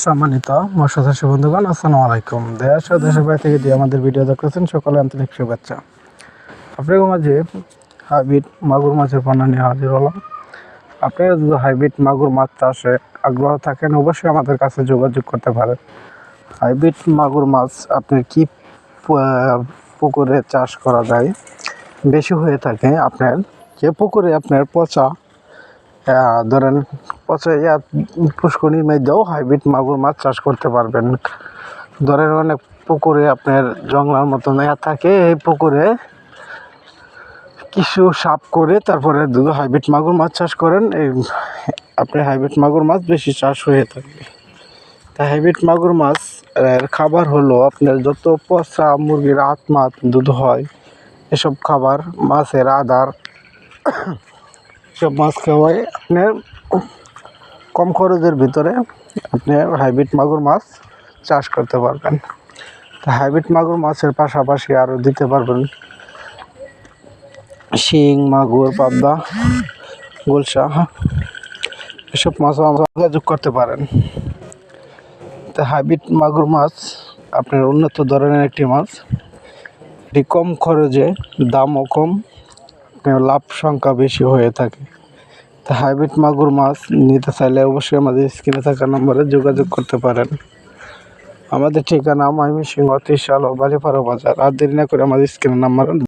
সম্মানিত মৎস্য চাষী বন্ধুগণ, আসসালামু আলাইকুম। দেশ ও দেশের বাইরে থেকে যে আমাদের ভিডিও দেখতেছেন সকলে আন্তরিক শুভেচ্ছা। আপনাদের মাঝে হাইব্রিড মাগুর মাছের পণ্য নিয়ে হাজির হলাম। আপনারা যদি হাইব্রিড মাগুর মাছ চাষে আগ্রহ থাকেন অবশ্যই আমাদের কাছে যোগাযোগ করতে পারেন। হাইব্রিড মাগুর মাছ আপনার কি পুকুরে চাষ করা যায় বেশি হয়ে থাকে, আপনার যে পুকুরে আপনার পচা ধরেন পচা পুষ্করিণীর মধ্যেও হাইব্রিড মাগুর মাছ চাষ করতে পারবেন। ধরেন অনেক পুকুরে আপনার জংলার মতন থাকে, এই পুকুরে কিছু সাফ করে তারপরে হাইব্রিড মাগুর মাছ চাষ করেন, এই আপনার হাইব্রিড মাগুর মাছ বেশি চাষ হয়ে থাকে। তা হাইব্রিড মাগুর মাছ খাবার হলো আপনার যত পচা মুরগির আত্মা দুধ হয় এসব খাবার মাছের আদার সব মাছ খাওয়ায় আপনার কম খরচের ভিতরে আপনি হাইব্রিড মাগুর মাছ চাষ করতে পারবেন। তা হাইব্রিড মাগুর মাছের পাশাপাশি আরও দিতে পারবেন শিং, মাগুর, পাবদা, গুলশা, এসব মাছও আমরা যোগাযোগ করতে পারেন। তা হাইব্রিড মাগুর মাছ আপনার উন্নত ধরনের একটি মাছ, এটি কম খরচে, দামও কম, লাভ সংখ্যা বেশি হয়ে থাকে। তা হাইব্রিড মাগুর মাছ নিতে চাইলে অবশ্যই আমাদের স্ক্রিনে থাকা নম্বরে যোগাযোগ করতে পারেন। আমাদের ঠিকানা ময়মনসিংহ, ত্রিশাল ও বালিপাড়া বাজার। আর দেরি না করে আমাদের স্ক্রিনের নাম্বার